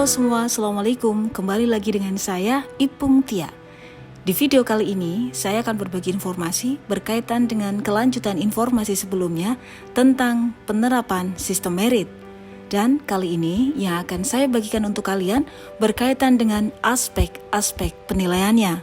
semua, Assalamualaikum. Kembali lagi dengan saya, Ipung Tia. Di video kali ini, saya akan berbagi informasi berkaitan dengan kelanjutan informasi sebelumnya tentang penerapan sistem merit. Dan kali ini yang akan saya bagikan untuk kalian berkaitan dengan aspek-aspek penilaiannya.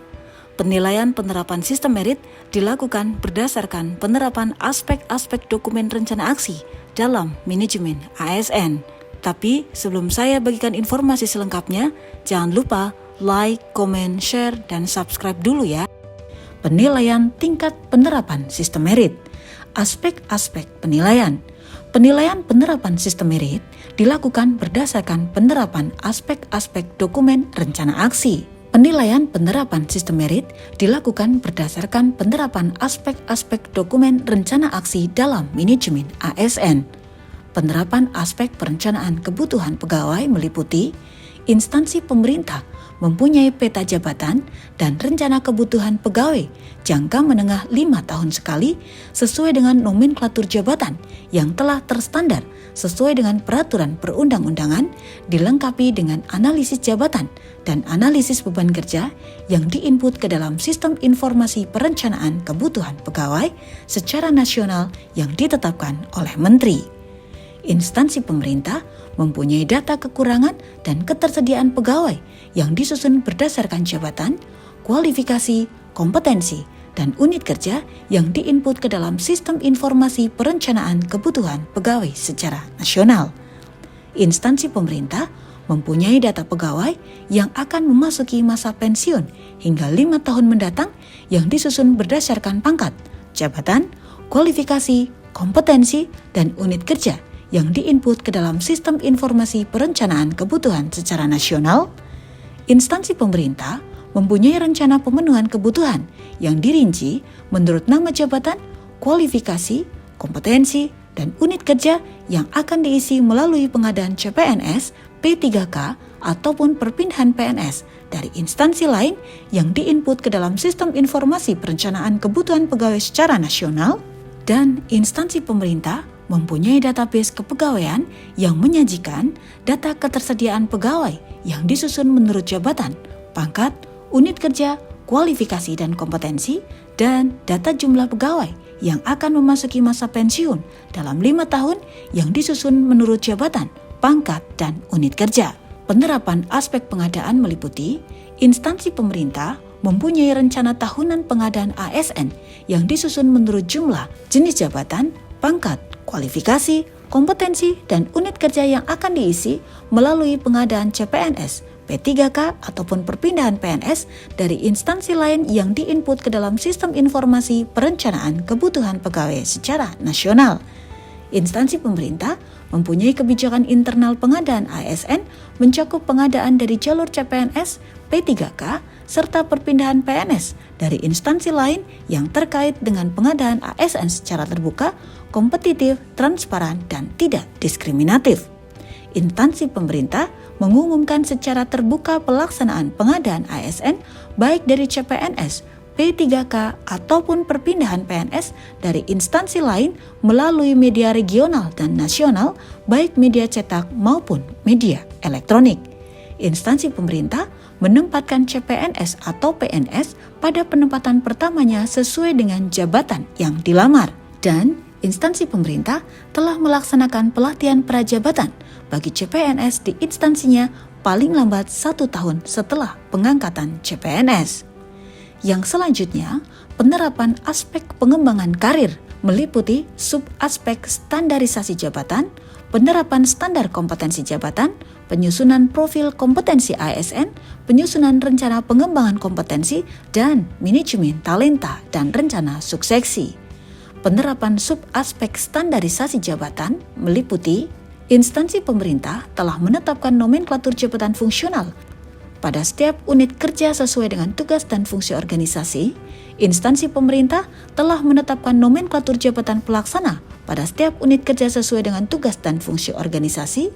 Penilaian penerapan sistem merit dilakukan berdasarkan penerapan aspek-aspek dokumen rencana aksi dalam manajemen ASN. Tapi sebelum saya bagikan informasi selengkapnya, jangan lupa like, comment, share, dan subscribe dulu ya. Penilaian tingkat penerapan sistem merit. Aspek-aspek penilaian. Penilaian penerapan sistem merit dilakukan berdasarkan penerapan aspek-aspek dokumen rencana aksi. Penilaian penerapan sistem merit dilakukan berdasarkan penerapan aspek-aspek dokumen rencana aksi dalam manajemen ASN. Penerapan aspek perencanaan kebutuhan pegawai meliputi instansi pemerintah mempunyai peta jabatan dan rencana kebutuhan pegawai jangka menengah 5 tahun sekali sesuai dengan nomenklatur jabatan yang telah terstandar sesuai dengan peraturan perundang-undangan, dilengkapi dengan analisis jabatan dan analisis beban kerja yang diinput ke dalam sistem informasi perencanaan kebutuhan pegawai secara nasional yang ditetapkan oleh Menteri. Instansi pemerintah mempunyai data kekurangan dan ketersediaan pegawai yang disusun berdasarkan jabatan, kualifikasi, kompetensi, dan unit kerja yang diinput ke dalam sistem informasi perencanaan kebutuhan pegawai secara nasional. Instansi pemerintah mempunyai data pegawai yang akan memasuki masa pensiun hingga 5 tahun mendatang yang disusun berdasarkan pangkat, jabatan, kualifikasi, kompetensi, dan unit kerja yang diinput ke dalam sistem informasi perencanaan kebutuhan secara nasional. Instansi pemerintah mempunyai rencana pemenuhan kebutuhan yang dirinci menurut nama jabatan, kualifikasi, kompetensi, dan unit kerja yang akan diisi melalui pengadaan CPNS, P3K, ataupun perpindahan PNS dari instansi lain yang diinput ke dalam sistem informasi perencanaan kebutuhan pegawai secara nasional. Dan instansi pemerintah mempunyai database kepegawaian yang menyajikan data ketersediaan pegawai yang disusun menurut jabatan, pangkat, unit kerja, kualifikasi dan kompetensi, dan data jumlah pegawai yang akan memasuki masa pensiun dalam 5 tahun yang disusun menurut jabatan, pangkat, dan unit kerja. Penerapan aspek pengadaan meliputi instansi pemerintah mempunyai rencana tahunan pengadaan ASN yang disusun menurut jumlah, jenis jabatan, pangkat, kualifikasi, kompetensi, dan unit kerja yang akan diisi melalui pengadaan CPNS, P3K, ataupun perpindahan PNS dari instansi lain yang diinput ke dalam sistem informasi perencanaan kebutuhan pegawai secara nasional. Instansi pemerintah mempunyai kebijakan internal pengadaan ASN mencakup pengadaan dari jalur CPNS, P3K, serta perpindahan PNS dari instansi lain yang terkait dengan pengadaan ASN secara terbuka, kompetitif, transparan, dan tidak diskriminatif. Instansi pemerintah mengumumkan secara terbuka pelaksanaan pengadaan ASN baik dari CPNS, P3K, ataupun perpindahan PNS dari instansi lain melalui media regional dan nasional, baik media cetak maupun media elektronik. Instansi pemerintah menempatkan CPNS atau PNS pada penempatan pertamanya sesuai dengan jabatan yang dilamar. Dan instansi pemerintah telah melaksanakan pelatihan prajabatan bagi CPNS di instansinya paling lambat 1 tahun setelah pengangkatan CPNS. Yang selanjutnya, penerapan aspek pengembangan karir meliputi sub-aspek standarisasi jabatan, penerapan standar kompetensi jabatan, penyusunan profil kompetensi ASN, penyusunan rencana pengembangan kompetensi, dan manajemen talenta dan rencana suksesi. Penerapan sub-aspek standarisasi jabatan meliputi instansi pemerintah telah menetapkan nomenklatur jabatan fungsional pada setiap unit kerja sesuai dengan tugas dan fungsi organisasi. Instansi pemerintah telah menetapkan nomenklatur jabatan pelaksana pada setiap unit kerja sesuai dengan tugas dan fungsi organisasi.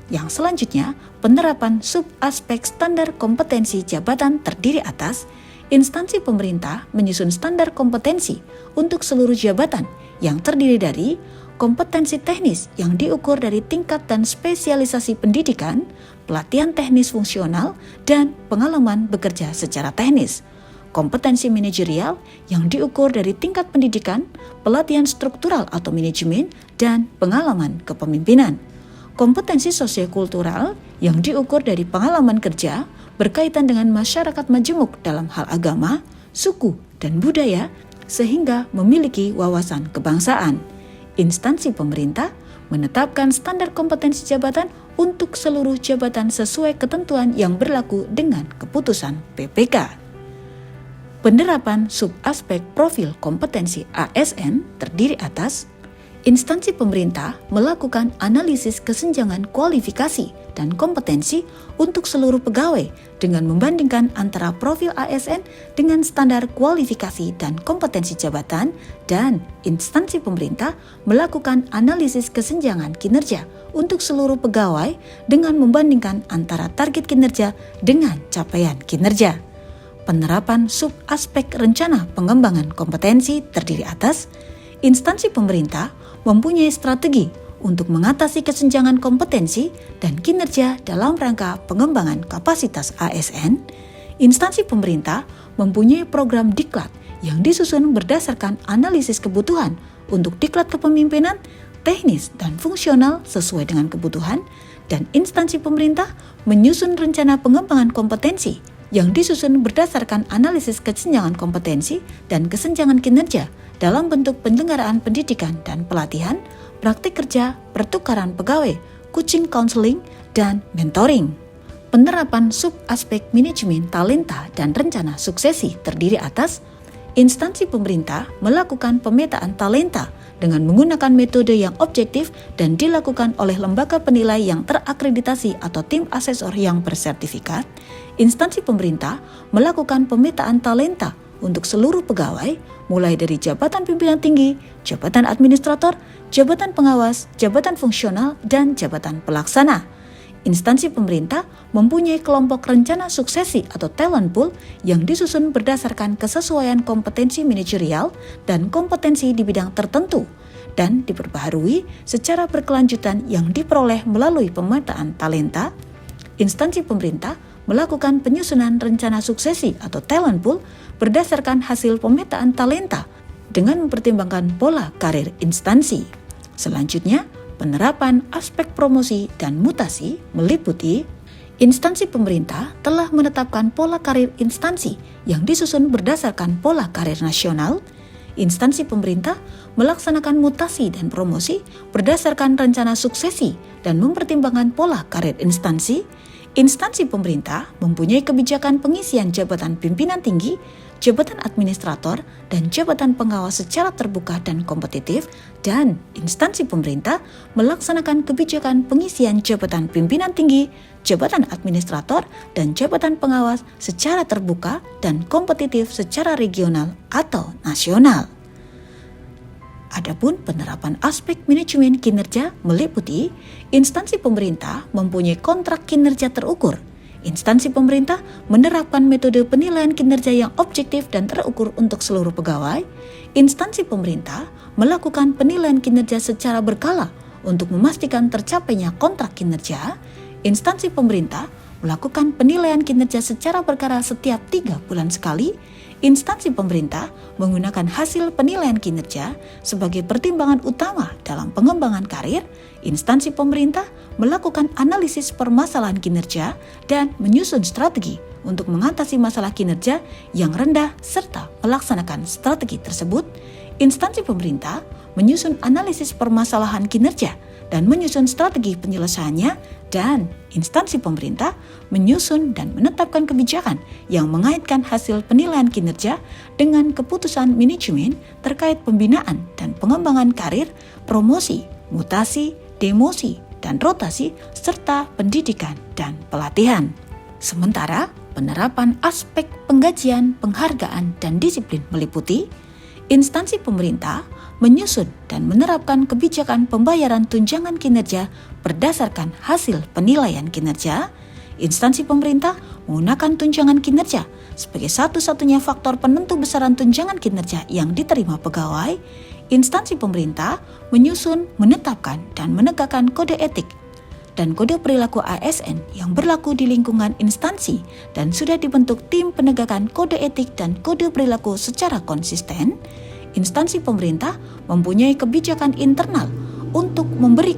Yang selanjutnya, penerapan sub-aspek standar kompetensi jabatan terdiri atas instansi pemerintah menyusun standar kompetensi untuk seluruh jabatan yang terdiri dari kompetensi teknis yang diukur dari tingkat dan spesialisasi pendidikan, pelatihan teknis fungsional, dan pengalaman bekerja secara teknis. Kompetensi manajerial yang diukur dari tingkat pendidikan, pelatihan struktural atau manajemen, dan pengalaman kepemimpinan. Kompetensi sosiokultural yang diukur dari pengalaman kerja berkaitan dengan masyarakat majemuk dalam hal agama, suku, dan budaya, sehingga memiliki wawasan kebangsaan. Instansi pemerintah menetapkan standar kompetensi jabatan untuk seluruh jabatan sesuai ketentuan yang berlaku dengan keputusan PPK. Penerapan subaspek profil kompetensi ASN terdiri atas instansi pemerintah melakukan analisis kesenjangan kualifikasi dan kompetensi untuk seluruh pegawai dengan membandingkan antara profil ASN dengan standar kualifikasi dan kompetensi jabatan, dan instansi pemerintah melakukan analisis kesenjangan kinerja untuk seluruh pegawai dengan membandingkan antara target kinerja dengan capaian kinerja. Penerapan subaspek rencana pengembangan kompetensi terdiri atas instansi pemerintah mempunyai strategi untuk mengatasi kesenjangan kompetensi dan kinerja dalam rangka pengembangan kapasitas ASN. Instansi pemerintah mempunyai program diklat yang disusun berdasarkan analisis kebutuhan untuk diklat kepemimpinan, teknis dan fungsional sesuai dengan kebutuhan, dan instansi pemerintah menyusun rencana pengembangan kompetensi yang disusun berdasarkan analisis kesenjangan kompetensi dan kesenjangan kinerja dalam bentuk penyelenggaraan pendidikan dan pelatihan, praktik kerja, pertukaran pegawai, coaching counseling, dan mentoring. Penerapan subaspek manajemen talenta dan rencana suksesi terdiri atas instansi pemerintah melakukan pemetaan talenta dengan menggunakan metode yang objektif dan dilakukan oleh lembaga penilai yang terakreditasi atau tim asesor yang bersertifikat. Instansi pemerintah melakukan pemetaan talenta untuk seluruh pegawai, mulai dari jabatan pimpinan tinggi, jabatan administrator, jabatan pengawas, jabatan fungsional, dan jabatan pelaksana. Instansi pemerintah mempunyai kelompok rencana suksesi atau talent pool yang disusun berdasarkan kesesuaian kompetensi manajerial dan kompetensi di bidang tertentu, dan diperbaharui secara berkelanjutan yang diperoleh melalui pemetaan talenta. Instansi pemerintah melakukan penyusunan rencana suksesi atau talent pool berdasarkan hasil pemetaan talenta dengan mempertimbangkan pola karir instansi. Selanjutnya, penerapan aspek promosi dan mutasi meliputi instansi pemerintah telah menetapkan pola karir instansi yang disusun berdasarkan pola karir nasional. Instansi pemerintah melaksanakan mutasi dan promosi berdasarkan rencana suksesi dan mempertimbangkan pola karir instansi. Instansi pemerintah mempunyai kebijakan pengisian jabatan pimpinan tinggi, jabatan administrator, dan jabatan pengawas secara terbuka dan kompetitif, dan instansi pemerintah melaksanakan kebijakan pengisian jabatan pimpinan tinggi, jabatan administrator, dan jabatan pengawas secara terbuka dan kompetitif secara regional atau nasional. Adapun penerapan aspek manajemen kinerja meliputi instansi pemerintah mempunyai kontrak kinerja terukur. Instansi pemerintah menerapkan metode penilaian kinerja yang objektif dan terukur untuk seluruh pegawai. Instansi pemerintah melakukan penilaian kinerja secara berkala untuk memastikan tercapainya kontrak kinerja. Instansi pemerintah melakukan penilaian kinerja secara berkala setiap 3 bulan sekali. Instansi pemerintah menggunakan hasil penilaian kinerja sebagai pertimbangan utama dalam pengembangan karir. Instansi pemerintah melakukan analisis permasalahan kinerja dan menyusun strategi untuk mengatasi masalah kinerja yang rendah serta melaksanakan strategi tersebut. Instansi pemerintah menyusun analisis permasalahan kinerja dan menyusun strategi penyelesaiannya, dan instansi pemerintah menyusun dan menetapkan kebijakan yang mengaitkan hasil penilaian kinerja dengan keputusan manajemen terkait pembinaan dan pengembangan karir, promosi, mutasi, demosi, dan rotasi, serta pendidikan dan pelatihan. Sementara penerapan aspek penggajian, penghargaan, dan disiplin meliputi instansi pemerintah menyusun dan menerapkan kebijakan pembayaran tunjangan kinerja berdasarkan hasil penilaian kinerja. Instansi pemerintah menggunakan tunjangan kinerja sebagai satu-satunya faktor penentu besaran tunjangan kinerja yang diterima pegawai. instansi pemerintah menyusun, menetapkan, dan menegakkan kode etik dan kode perilaku ASN yang berlaku di lingkungan instansi dan sudah dibentuk tim penegakan kode etik dan kode perilaku secara konsisten. Instansi pemerintah mempunyai kebijakan internal untuk memberi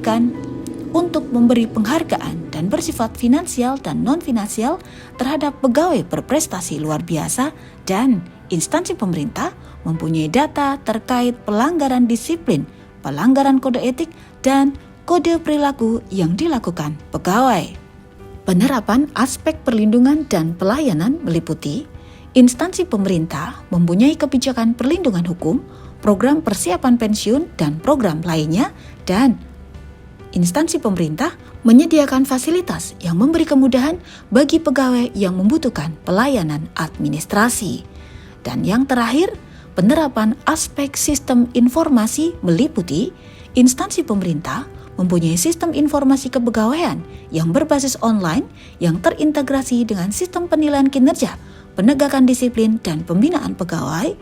penghargaan dan bersifat finansial dan non-finansial terhadap pegawai berprestasi luar biasa, dan instansi pemerintah mempunyai data terkait pelanggaran disiplin, pelanggaran kode etik, dan kode perilaku yang dilakukan pegawai. Penerapan aspek perlindungan dan pelayanan meliputi instansi pemerintah mempunyai kebijakan perlindungan hukum, program persiapan pensiun, dan program lainnya, dan instansi pemerintah menyediakan fasilitas yang memberi kemudahan bagi pegawai yang membutuhkan pelayanan administrasi. Dan yang terakhir, penerapan aspek sistem informasi meliputi instansi pemerintah mempunyai sistem informasi kepegawaian yang berbasis online yang terintegrasi dengan sistem penilaian kinerja, penegakan disiplin, dan pembinaan pegawai.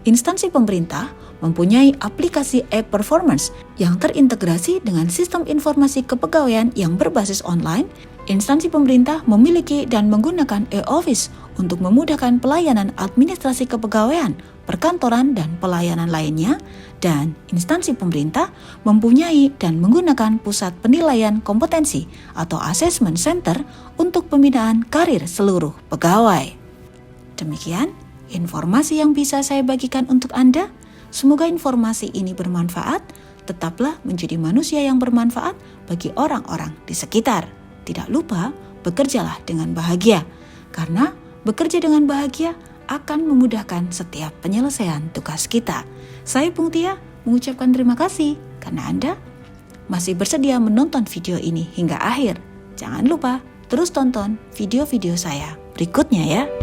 Instansi pemerintah mempunyai aplikasi e-performance yang terintegrasi dengan sistem informasi kepegawaian yang berbasis online. Instansi pemerintah memiliki dan menggunakan e-office untuk memudahkan pelayanan administrasi kepegawaian, perkantoran, dan pelayanan lainnya. Dan instansi pemerintah mempunyai dan menggunakan pusat penilaian kompetensi atau assessment center untuk pembinaan karir seluruh pegawai. Demikian informasi yang bisa saya bagikan untuk Anda. Semoga informasi ini bermanfaat. Tetaplah menjadi manusia yang bermanfaat bagi orang-orang di sekitar. Tidak lupa, bekerjalah dengan bahagia, karena bekerja dengan bahagia akan memudahkan setiap penyelesaian tugas kita. Saya Pung Tia mengucapkan terima kasih karena Anda masih bersedia menonton video ini hingga akhir. Jangan lupa terus tonton video-video saya berikutnya ya.